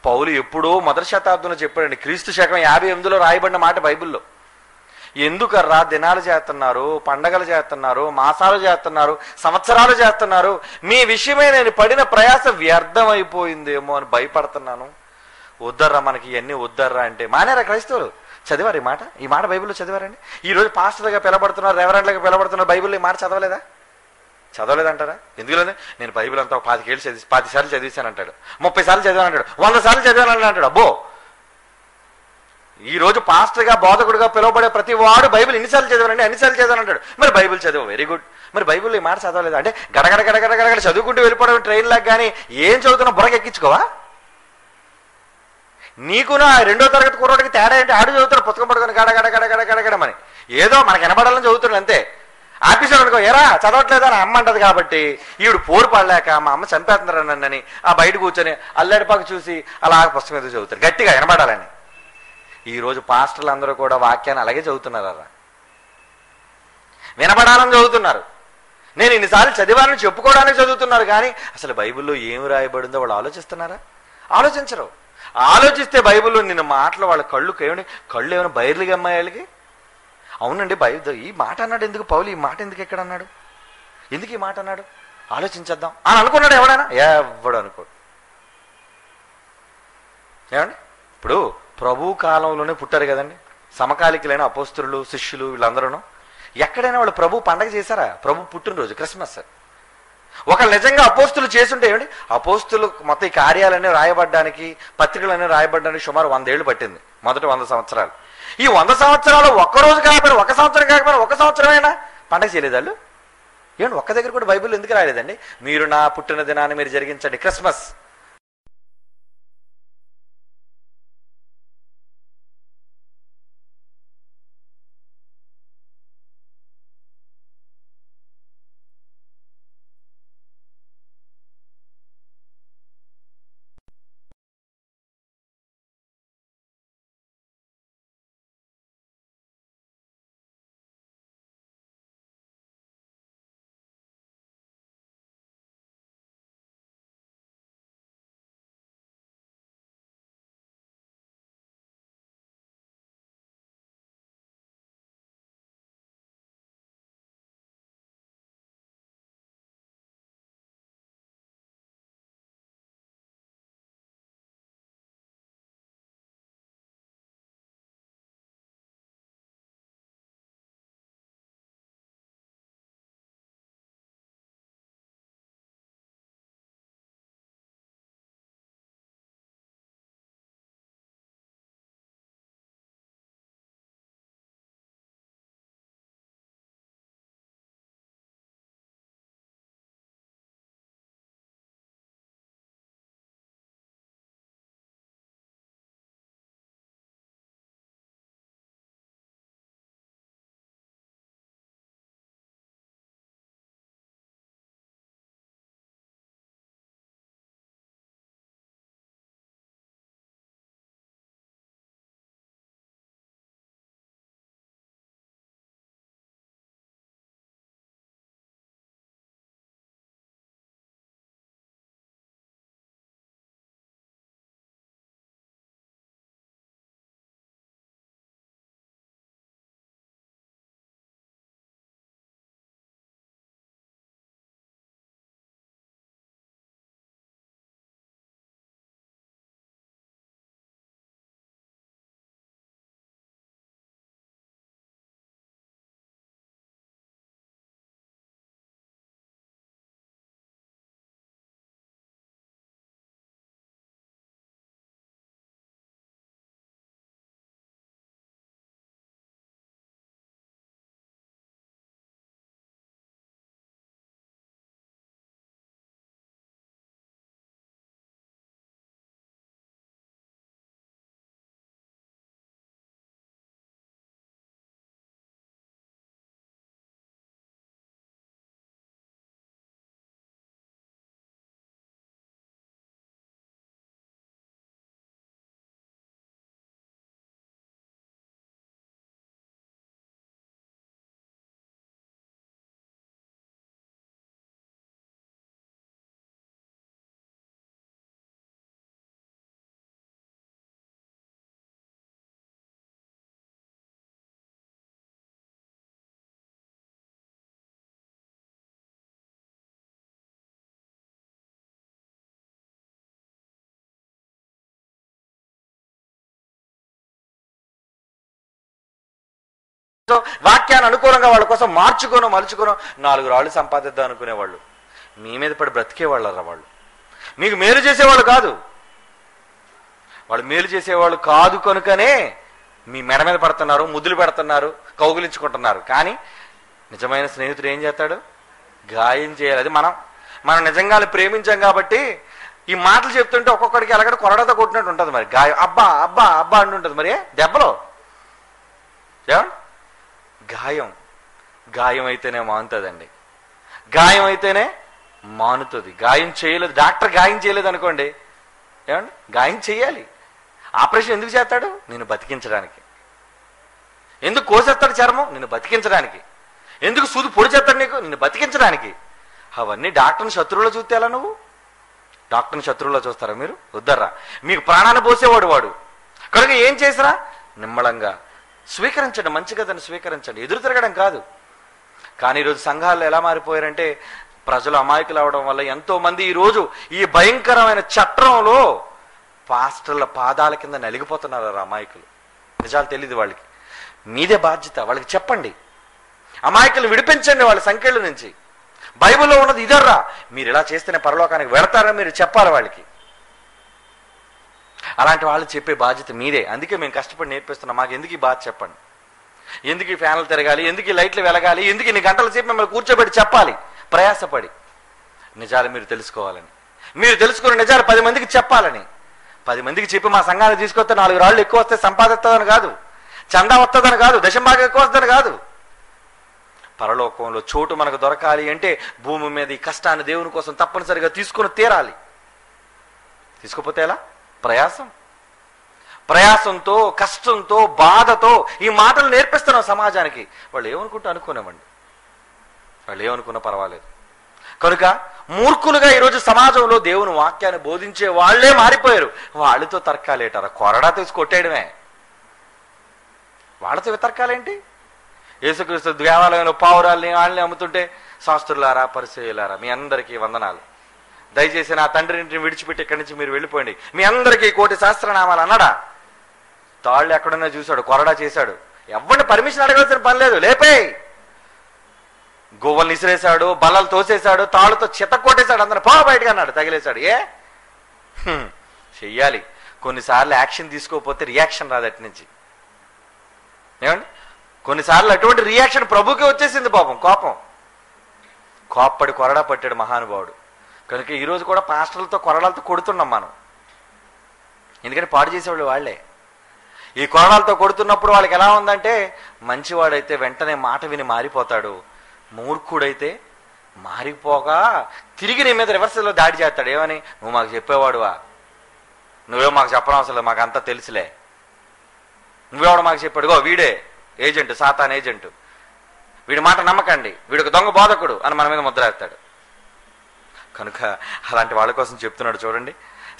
పౌలు ఎప్పుడో మొదటి శతాబ్దంలో చెప్పాడండి, క్రీస్తు శకం 58లో రాయబడిన మాట బైబిల్లో. ఎందుకర్రా దినాలు చేస్తున్నారు, పండగలు చేస్తున్నారు, మాసాలు చేస్తున్నారు, సంవత్సరాలు చేస్తున్నారు, మీ విషయమే నేను పడిన ప్రయాస వ్యర్థమైపోయిందేమో అని భయపడుతున్నాను. వద్దర్రా మనకి ఇవన్నీ వద్దర్రా అంటే మానేరా క్రైస్తవులు? చదివారు ఈ మాట బైబిల్లో చదివారండి? ఈరోజు పాస్టర్గా పిలబడుతున్నారు, రెవరెండ్లుగా పిలబడుతున్నారు, బైబిల్లో ఈ మాట చదవలేదంటారా? ఎందుకు లేదు? నేను బైబిల్ అంతా 10 సార్లు చదివిస్తానంటాడు, 30 సార్లు చదివానంటాడు, 100 సార్లు చదివానంటాడు. అబ్బో ఈ రోజు పాస్టర్గా బోధకుడుగా పిలువబడే ప్రతి వాడు బైబిల్ ఎన్నిసార్లు చదివానండి, అన్నిసార్లు చదివాను అంటాడు. మరి బైబిల్ చదివా, వెరీ గుడ్. మరి బైబిల్ ఈ మాట చదవలేదు అంటే గడగడ గడగడ గడగడ చదువుకుంటూ వెళ్ళిపోవడం ట్రైన్ లాగా. కానీ ఏం చదువుతున్నా బుర్రకి ఎక్కించుకోవా? నీకునా 2వ తరగతి కుర్రోడికి తేడా ఏంటి? ఆడు చదువుతాడు పుస్తకం పట్టుకొని గడ గడ గడ గడ గడగడమని, ఏదో మనకు వినబడాలని చదువుతాడు అంతే. ఆఫీసులో అనుకో, ఎరా చదవట్లేదా అని అమ్మ అంటది. కాబట్టి ఈవిడు పోరు పడలేక మా అమ్మ చంపేస్తున్నారు నన్నని ఆ బయట కూర్చొని అల్లడిపాకు చూసి అలా పుస్తకం ఏదో చదువుతాడు గట్టిగా వినబడాలని. ఈరోజు పాస్టర్లు అందరూ కూడా వాక్యాన్ని అలాగే చదువుతున్నారు, అలా వినబడాలని చదువుతున్నారు. నేను ఇన్నిసార్లు చదివానని చెప్పుకోవడానికి చదువుతున్నారు. కానీ అసలు బైబిల్లో ఏమి రాయబడిందో వాళ్ళు ఆలోచిస్తున్నారా? ఆలోచించరు. ఆలోచిస్తే బైబిల్లో నిన్న మాటలు వాళ్ళ కళ్ళు ఏమైనా బైర్లుగా అమ్మాయి వాళ్ళకి. అవునండి, ఈ మాట అన్నాడు ఎందుకు పౌలు? ఈ మాట ఎందుకు ఎక్కడ అన్నాడు? ఎందుకు ఈ మాట అన్నాడు? ఆలోచించేద్దాం అని అనుకున్నాడు ఎవడైనా? ఎవడు అనుకోడు. ఏమండి, ఇప్పుడు ప్రభు కాలంలోనే పుట్టారు కదండి సమకాలికులైన అపోస్తలులు, శిష్యులు, వీళ్ళందరూ. ఎక్కడైనా వాళ్ళు ప్రభు పండగ చేశారా? ప్రభు పుట్టినరోజు క్రిస్మస్. ఒకళ్ళు నిజంగా అపోస్తులు చేసుంటే ఏమండి, అపోస్తులు మొత్తం ఈ కార్యాలన్నీ రాయబడ్డానికి, పత్రికలన్నీ రాయబడ్డానికి సుమారు 100 ఏళ్ళు పట్టింది. మొదటి 100 సంవత్సరాలు. ఈ 100 సంవత్సరాలు ఒక్కరోజు కాకపోయినా, 1 సంవత్సరం కాకపోయినా 1 సంవత్సరమైనా పండగ చేయలేదు వాళ్ళు. ఏమండి, ఒక్క దగ్గర కూడా బైబిల్ ఎందుకు రాయలేదండి? మీరు నా పుట్టిన దినాన్ని మీరు జరిగించండి క్రిస్మస్. వాక్యాన్ని అనుకూలంగా వాళ్ళ కోసం మలుచుకోను 4 రాళ్ళు సంపాదిద్దాం అనుకునేవాళ్ళు మీ మీద పడి బ్రతికేవాళ్ళరా వాళ్ళు. మీకు మేలు చేసేవాళ్ళు కాదు. వాళ్ళు మేలు చేసేవాళ్ళు కాదు కనుకనే మీ మెడ మీద పడుతున్నారు, ముద్దులు పెడుతున్నారు, కౌగులించుకుంటున్నారు. కానీ నిజమైన స్నేహితుడు ఏం చేస్తాడు? గాయం చేయాలి. అది మనం నిజంగా ప్రేమించాం కాబట్టి ఈ మాటలు చెప్తుంటే ఒక్కొక్కడికి ఎలాగంటే కొరడతో కొట్టినట్టు ఉంటుంది. మరి గాయం అబ్బా అబ్బా అబ్బా అంటుంటుంది. మరి దెబ్బలో గాయం అయితేనే మానుతుందండి. గాయం అయితేనే మానుతుంది. గాయం చేయలేదు, డాక్టర్ గాయం చేయలేదు అనుకోండి, ఏమండి గాయం చేయాలి. ఆపరేషన్ ఎందుకు చేస్తాడు? నేను బతికించడానికి. ఎందుకు కోసేస్తాడు చర్మం? నిన్ను బతికించడానికి. ఎందుకు సూది పొడి చేస్తాడు నీకు? నిన్ను బతికించడానికి. అవన్నీ డాక్టర్ని శత్రువులో చూస్తే ఎలా? నువ్వు డాక్టర్ని శత్రువులో చూస్తారా మీరు? వద్దర్రా. మీకు ప్రాణాన్ని పోసేవాడు వాడు. కనుక ఏం చేసినా నిమ్మళంగా స్వీకరించండి, మంచి కథను స్వీకరించండి, ఎదురు తిరగడం కాదు. కానీ ఈరోజు సంఘాల్లో ఎలా మారిపోయారంటే ప్రజలు అమాయకులు అవడం వల్ల ఎంతో మంది ఈరోజు ఈ భయంకరమైన చట్రంలో పాస్టర్ల పాదాల కింద నలిగిపోతున్నారు అమాయకులు. నిజాలు తెలియదు వాళ్ళకి. మీదే బాధ్యత. వాళ్ళకి చెప్పండి, అమాయకులు విడిపించండి వాళ్ళ సంఖ్యల నుంచి. బైబిల్లో ఉన్నది ఇదర్రా, మీరు ఇలా చేస్తేనే పరలోకానికి వెళతారని మీరు చెప్పాలి వాళ్ళకి. అలాంటి వాళ్ళు చెప్పే బాధ్యత మీదే. అందుకే మేము కష్టపడి నేర్పిస్తున్నాం. మాకు ఎందుకు ఈ బాధ చెప్పండి, ఎందుకు ఈ ఫ్యాన్లు తిరగాలి, ఎందుకు ఈ లైట్లు వెలగాలి, ఎందుకు ఇన్ని గంటల సేపు మిమ్మల్ని కూర్చోబెట్టి చెప్పాలి, ప్రయాసపడి. నిజాలు మీరు తెలుసుకోవాలని, మీరు తెలుసుకున్న నిజాలు 10 మందికి చెప్పాలని. 10 మందికి చెప్పి మా సంఘాన్ని తీసుకొస్తే 4 రాళ్ళు ఎక్కువ వస్తే సంపాదిస్తుందని కాదు, చందా వస్తుందని కాదు, దశంభాగం ఎక్కువ వస్తుందని కాదు. పరలోకంలో చోటు మనకు దొరకాలి అంటే భూమి మీద ఈ కష్టాన్ని దేవుని కోసం తప్పనిసరిగా తీసుకుని తీరాలి. తీసుకోపోతే ఎలా? ప్రయాసంతో, కష్టంతో, బాధతో ఈ మాటలు నేర్పిస్తున్నాం సమాజానికి. వాళ్ళు ఏమనుకుంటూ అనుకోనివ్వండి, వాళ్ళు ఏమనుకున్నా పర్వాలేదు. కనుక మూర్ఖులుగా ఈరోజు సమాజంలో దేవుని వాక్యాన్ని బోధించే వాళ్లే మారిపోయారు. వాళ్ళతో తర్కాలేటారా? కొరడా తీసి కొట్టేయడమే. వాళ్ళతో వితర్కాలేంటి? యేసుక్రీస్తు దేవాలయంలో పావురాల్ని వాళ్ళని అమ్ముతుంటే శాస్త్రులారా, పరిసయ్యులారా, మీ అందరికీ వందనాలు, దయచేసి నా తండ్రిని విడిచిపెట్టి ఇక్కడి నుంచి మీరు వెళ్ళిపోండి, మీ అందరికీ 1,000 సహస్రనామాలు అన్నాడా? తాళ్ళు ఎక్కడన్నా చూశాడు, కొరడా చేశాడు. ఎవరిని పర్మిషన్ అడగాల్సిన పని లేదు, లేపేయ్. గోవల్ని ఇసిరేశాడు, బల్లలు తోసేశాడు, తాళ్ళతో చిత కొట్టేశాడు, అందరిని పో బయటకు అన్నాడు, తగిలేశాడు. చెయ్యాలి. కొన్నిసార్లు యాక్షన్ తీసుకోకపోతే రియాక్షన్ రాదు అటు నుంచి. ఏమండి, కొన్నిసార్లు అటువంటి రియాక్షన్ ప్రభుకే వచ్చేసింది. పాపం కోప్పడి కొరడా పట్టాడు మహానుభావుడు. కనుక ఈరోజు కూడా పాస్టర్లతో కొరడాలతో కొడుతున్నాం మనం. ఎందుకంటే పాడు చేసేవాళ్ళు వాళ్లే. ఈ కొరడాలతో కొడుతున్నప్పుడు వాళ్ళకి ఎలా ఉందంటే, మంచివాడైతే వెంటనే మాట విని మారిపోతాడు, మూర్ఖుడైతే మారిపోగా తిరిగి నీ మీద రివర్సల్లో దాడి చేస్తాడు. ఏమని? నువ్వు మాకు చెప్పేవాడువా? నువ్వే మాకు చెప్పనవసరం లేదు, మాకు అంతా తెలుసులే, నువ్వెవడు మాకు చెప్పాడుగో, వీడే ఏజెంట్, సాతాన్ ఏజెంట్, వీడి మాట నమ్మకండి, వీడికి దొంగ బోధకుడు అని మన మీద ముద్ర వేస్తాడు. కనుక అలాంటి వాళ్ళ కోసం చెప్తున్నాడు చూడండి.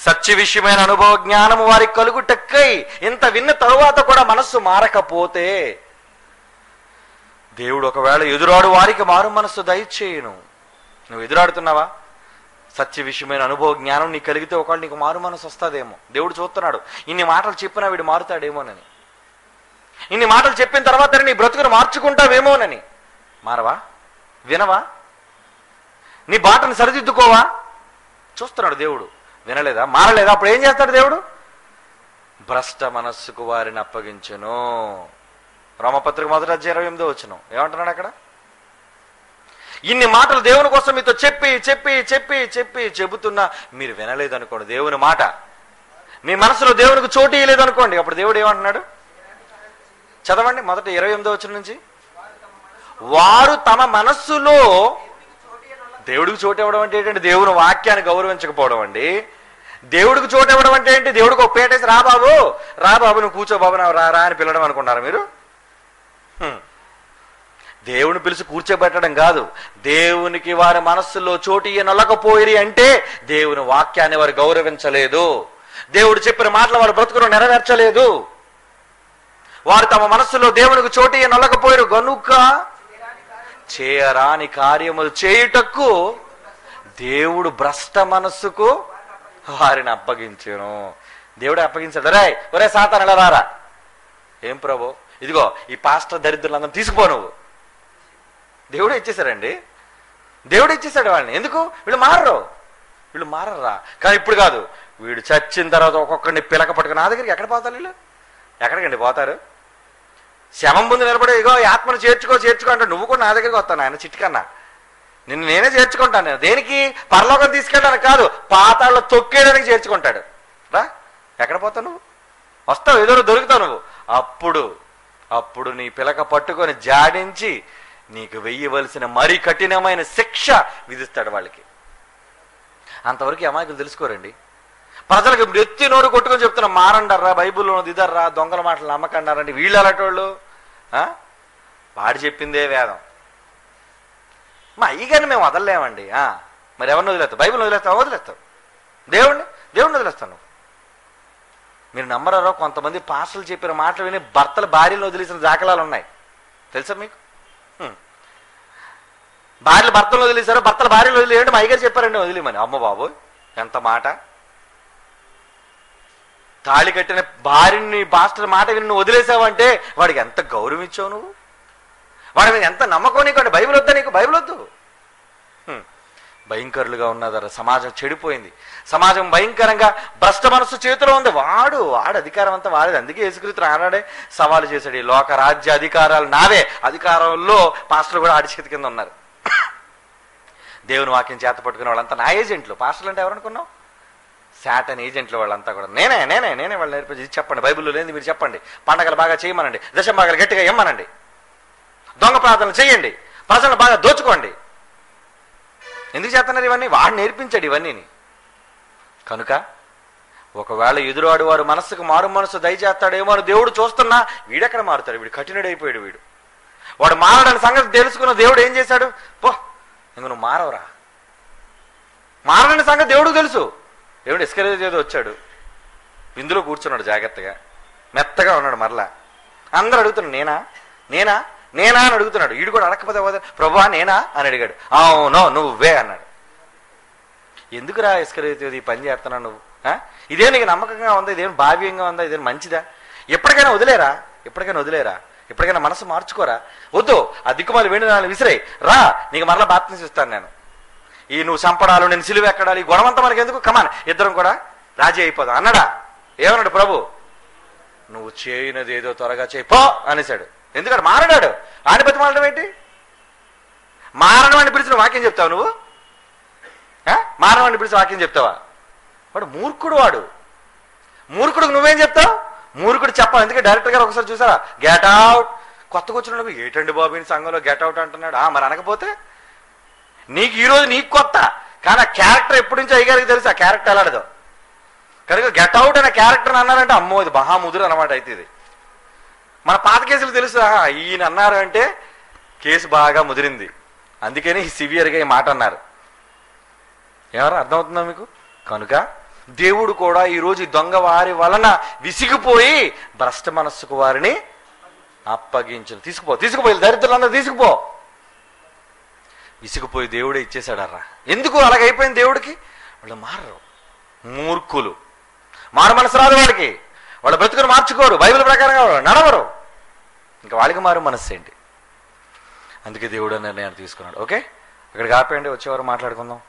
సత్య విషయమైన అనుభవ జ్ఞానము వారికి కలుగుటక్కై ఇంత విన్న తరువాత కూడా మనస్సు మారకపోతే దేవుడు ఒకవేళ ఎదురాడు వారికి మారు మనస్సు దయచేయును. నువ్వు ఎదురాడుతున్నావా? సత్య విషయమైన అనుభవ జ్ఞానం నీకు కలిగితే ఒకవేళ నీకు మారు మనసు వస్తుందేమో. దేవుడు చూస్తున్నాడు, ఇన్ని మాటలు చెప్పినా వీడు మారుతాడేమోనని. ఇన్ని మాటలు చెప్పిన తర్వాత నీ బ్రతుకును మార్చుకుంటావేమోనని. మారవా? వినవా? నీ బాటను సరిదిద్దుకోవా? చూస్తున్నాడు దేవుడు. వినలేదా? మారలేదా? అప్పుడు ఏం చేస్తాడు దేవుడు? భ్రష్ట మనస్సుకు వారిని అప్పగించెను. రోమపత్రిక 1:28 ఏమంటున్నాడు అక్కడ? ఇన్ని మాటలు దేవుని కోసం మీతో చెప్పి చెప్పి చెప్పి చెప్పి చెబుతున్నా మీరు వినలేదనుకోండి, దేవుని మాట మీ మనసులో దేవునికి చోటు ఇయ్యలేదనుకోండి, అప్పుడు దేవుడు ఏమంటున్నాడు? చదవండి 1:28 నుంచి. వారు తమ మనస్సులో దేవుడికి చోటు ఇవ్వడం అంటే ఏంటంటే దేవుని వాక్యాన్ని గౌరవించకపోవడం అండి. దేవుడికి చోటు ఇవ్వడం అంటే ఏంటి? దేవుడికి ఒక పేటేసి రా బాబు నువ్వు కూర్చో బాబు రా అని పిలవడం అనుకున్నారా మీరు? దేవుని పిలిచి కూర్చోబెట్టడం కాదు. దేవునికి వారి మనస్సులో చోటు ఇయ్యనొల్లకపోయిరి అంటే దేవుని వాక్యాన్ని వారు గౌరవించలేదు, దేవుడు చెప్పిన మాటలు వారు బ్రతుకును నెరవేర్చలేదు. వారు తమ మనస్సులో దేవునికి చోటు ఇయ్యనొల్లకపోయిరు గనుక చేయరాని కార్యములు చేయుటకు దేవుడు భ్రష్ట మనస్సుకు వారిని అప్పగించెను. దేవుడే అప్పగించాడు. ఒరే సాతాను ఎలా రారా? ఏం ప్రభు, ఇదిగో ఈ పాస్టర్ దరిద్రులందరూ తీసుకుపో నువ్వు. దేవుడే ఇచ్చేశాడండి, దేవుడే ఇచ్చేశాడు వాళ్ళని. ఎందుకు? వీళ్ళు మారరా. కానీ ఇప్పుడు కాదు, వీడు చచ్చిన తర్వాత ఒక్కొక్కడిని పిలక పట్టుకుని నా దగ్గరికి ఎక్కడ పోతారు వీళ్ళు? ఎక్కడికండి పోతారు? శవం ముందు నిలబడి ఇగో ఆత్మను చేర్చుకో అంటే నువ్వు కూడా నా దగ్గరికి వస్తాను ఆయన చిట్కన్నా, నిన్ను నేనే చేర్చుకుంటాను. నేను దేనికి? పరలోకం తీసుకెళ్ళడానికి కాదు, పాతాళలో తొక్కేయడానికి చేర్చుకుంటాడు. రా, ఎక్కడ పోతావు నువ్వు? వస్తావు, ఏదో దొరుకుతావు నువ్వు. అప్పుడు నీ పిలక పట్టుకొని జాడించి నీకు వెయ్యవలసిన మరీ కఠినమైన శిక్ష విధిస్తాడు వాళ్ళకి. అంతవరకు అమాయకులు తెలుసుకోరండి. ప్రజలకు ఎత్తి నోరు కొట్టుకొని చెప్తున్నా, మారండర్రా, బైబిల్లో దిదర్రా, దొంగల మాటలు నమ్మకండారండి. వీళ్ళు అలాంటోళ్ళు. వాడు చెప్పిందే వేదం. మా అయ్యగారిని మేము వదలలేమండి. మరి ఎవరిని వదిలేస్తావు? బైబిల్ వదిలేస్తావు? దేవుణ్ణి వదిలేస్తావు నువ్వు. మీరు నమ్మరారో, కొంతమంది పాస్టర్లు చెప్పిన మాటలు విని భర్తలు భార్యను వదిలేసిన దాఖలాలు ఉన్నాయి. తెలుసా మీకు? భార్యలు భర్తలు వదిలేశారు, భర్తలు భార్యలు వదిలేయండి, మా అయ్యగారు చెప్పారండి వదిలేమని. అమ్మ బాబు, ఎంత మాట! తాళి కట్టిన భార్యని పాస్టర్ మాట విని నువ్వు వదిలేసావంటే వాడికి ఎంత గౌరవం ఇచ్చావు నువ్వు? వాడి మీద ఎంత నమ్మకం నీకు? అంటే బైబిల్ వద్దా నీకు? బైబిల్ వద్దు. భయంకరులుగా ఉన్నదర సమాజం చెడిపోయింది. సమాజం భయంకరంగా భ్రష్ట మనస్సు చేతిలో ఉంది. వాడు అధికారం అంతా వాడేది. అందుకే యేసుక్రీస్తు ఆనాడే సవాలు చేశాడు, ఈ లోక రాజ్య అధికారాలు నావే. అధికారంలో పాస్టర్లు కూడా ఆడి చేతి కింద ఉన్నారు. దేవుని వాక్యం చేత పట్టుకునే వాళ్ళంతా నా ఏజెంట్లు. పాస్టర్లు అంటే ఎవరనుకున్నావు? శాటన్ ఏజెంట్లు వాళ్ళంతా కూడా. నేనే వాళ్ళు నేర్పించి, ఇది చెప్పండి, బైబిల్లో లేని మీరు చెప్పండి, పండగలు బాగా చేయమనండి, దశభాగాలు గట్టిగా ఇమ్మనండి, దొంగ ప్రార్థనలు చేయండి, ప్రజలను బాగా దోచుకోండి. ఎందుకు చేస్తున్నారు ఇవన్నీ? వాడు నేర్పించాడు ఇవన్నీ. కనుక ఒకవేళ ఎదురాడు వారు మనస్సుకు మారు మనసు దయచేస్తాడేమో అని దేవుడు చూస్తున్నా, వీడెక్కడ మారుతాడు? వీడు కఠినుడైపోయాడు. వాడు మారడని సంగతి తెలుసుకున్న దేవుడు ఏం చేశాడు? పో, ఇంక నువ్వు మారవరా. మారడని సంగతి దేవుడికి తెలుసు. దేవుడు ఇస్కరియోతు ఏదో వచ్చాడు, విందులో కూర్చున్నాడు జాగ్రత్తగా, మెత్తగా ఉన్నాడు. మరలా అందరూ అడుగుతున్నాడు, నేనా అని అడుగుతున్నాడు. వీడు కూడా అడగకపోతే ప్రభువా నేనా అని అడిగాడు. అవునో నువ్వే అన్నాడు. ఎందుకురా ఇస్కరియోతు ఈ పని చేస్తున్నావు నువ్వు? ఇదే నీకు నమ్మకంగా ఉందా? ఇదేం భావ్యంగా ఉందా? ఇదేం మంచిదా? ఎప్పటికైనా వదిలేరా? ఎప్పటికైనా మనసు మార్చుకోరా? వద్దు, ఆ దిక్కుమాలి వెండి నాలుగు విసిరే రా, నీకు మరలా బాప్తిసం ఇస్తాను నేను. ఈ నువ్వు చంపడాలు, నేను సిలువ ఎక్కడాలి, ఈ గొడవంతా మనకి ఎందుకు? కమాన్, ఇద్దరం కూడా రాజీ అయిపోదాం అన్నాడా? ఏమన్నాడు ప్రభు? నువ్వు చేయనది ఏదో త్వరగా చేయిపో అనేసాడు. ఎందుకంటే మారడాడు. ఆడిపతి మారడం ఏంటి? మారడం అని పిలిచిన వాక్యం చెప్తావు నువ్వు? మారడం అని పిలిచిన వాక్యం చెప్తావా? వాడు మూర్ఖుడికి నువ్వేం చెప్తావు? మూర్ఖుడు చెప్పాలి. ఎందుకంటే డైరెక్టర్ గారు ఒకసారి చూసారా, గెట్ అవుట్. కొత్తగా వచ్చిన ఏటండి బాబు సంఘంలో గెట్ అవుట్ అంటున్నాడు. మరి అనకపోతే నీకు ఈరోజు నీకు కొత్త, కానీ ఆ క్యారెక్టర్ ఎప్పటి నుంచో అయ్యగారికి తెలుసు ఆ క్యారెక్టర్ ఎలాడదో. కనుక గెట్ అవుట్ అనే క్యారెక్టర్ అన్నారంటే అమ్మో ఇది మహాముదురు అనమాట. అయితే ఇది మన పాత కేసులు తెలుసు. ఈయన అన్నారు అంటే కేసు బాగా ముదిరింది, అందుకని సివియర్గా ఈ మాట అన్నారు. ఎవరు అర్థమవుతుందా మీకు? కనుక దేవుడు కూడా ఈరోజు ఈ దొంగ వారి వలన విసిగిపోయి భ్రష్ట మనస్సుకు వారిని అప్పగించు. తీసుకుపోయి దరిద్రులందరూ తీసుకుపో. విసిగిపోయి దేవుడే ఇచ్చేశాడర్రా. ఎందుకు అలాగైపోయింది దేవుడికి? వాళ్ళు మారరు, మూర్ఖులు. మారు మనసు రాదు వాడికి, వాళ్ళ బ్రతుకుని మార్చుకోరు, బైబిల్ ప్రకారంగా నడవరు. ఇంకా వాళ్ళకి మారు మనస్సు ఏంటి? అందుకే దేవుడు నిర్ణయాన్ని తీసుకున్నాడు. ఓకే, అక్కడికి ఆపేయండి, వచ్చేవారు మాట్లాడుకుందాం.